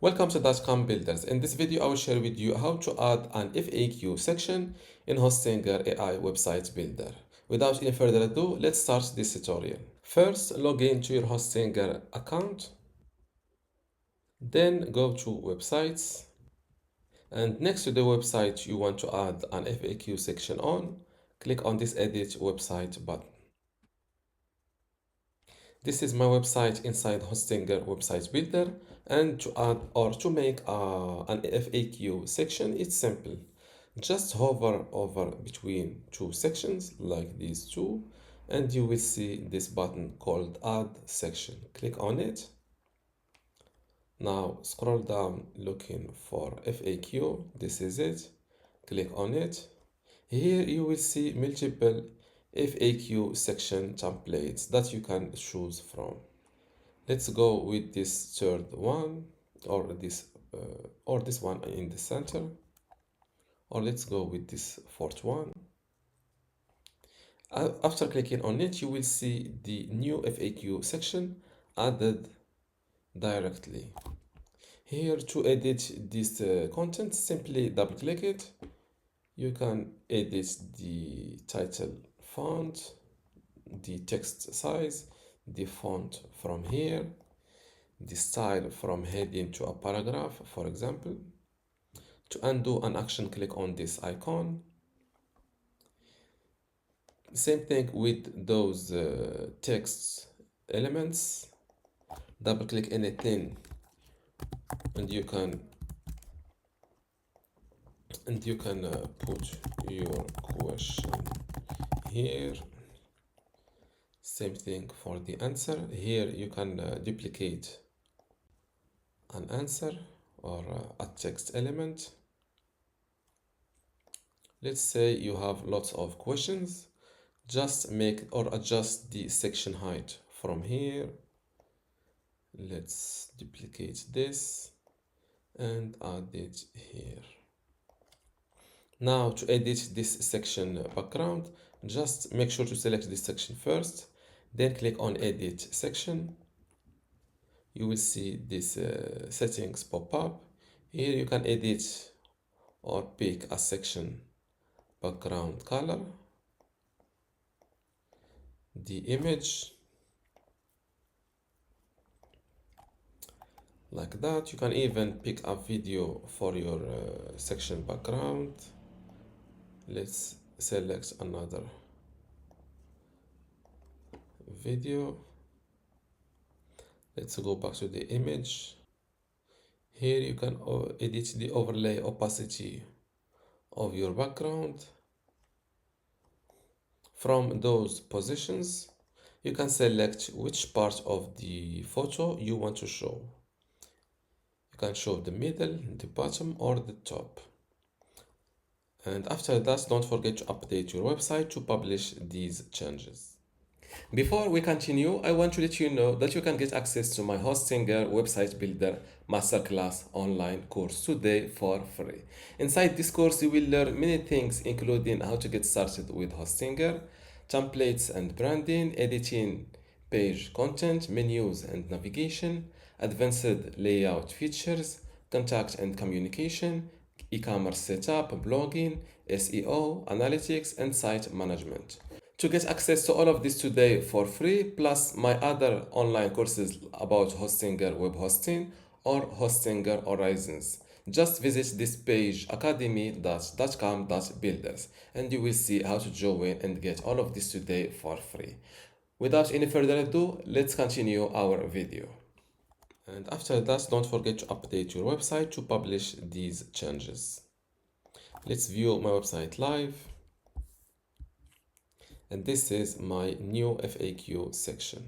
Welcome to dotcom Builders. In this video, I will share with you how to add an FAQ section in Hostinger AI website builder. Without any further ado, let's start this tutorial. First, log in to your Hostinger account. Then go to websites. And next to the website you want to add an FAQ section on, click on this edit website button. This is my website inside Hostinger website builder, and to add or to make an FAQ section, it's simple. Just hover over between two sections like these two, and you will see this button called add section. Click on it. Now scroll down looking for FAQ. This is it. Click on it. Here you will see multiple FAQ section templates that you can choose from. Let's go with this third one, or this one in the center, or let's go with this fourth one. After clicking on it, you will see the new FAQ section added directly. Here, to edit this content, simply double click it. You can edit the title font, the text size, the font from here, the style from heading to a paragraph, for example. To undo an action, click on this icon. Same thing with those text elements. Double click anything and you can put your question here. Same thing for the answer. Here you can duplicate an answer or a text element. Let's say you have lots of questions. Just make or adjust the section height from here. Let's duplicate this and add it here. Now to edit this section background, just make sure to select this section first, then click on edit section. You will see this settings pop up. Here you can edit or pick a section background color, the image, like that. You can even pick a video for your section background. Let's select another video. Let's go back to the image. Here you can edit the overlay opacity of your background. From those positions, you can select which part of the photo you want to show. You can show the middle, the bottom, or the top. And after that, don't forget to update your website to publish these changes. Before we continue, I want to let you know that you can get access to my Hostinger Website Builder Masterclass online course today for free. Inside this course, you will learn many things, including how to get started with Hostinger, templates and branding, editing page content, menus and navigation, advanced layout features, contact and communication, e-commerce setup, blogging, SEO, analytics, and site management. To get access to all of this today for free, plus my other online courses about Hostinger web hosting or Hostinger Horizons, just visit this page academy.dotcom.builders and you will see how to join and get all of this today for free. Without any further ado, let's continue our video. And after that, don't forget to update your website to publish these changes. Let's view my website live. And this is my new FAQ section.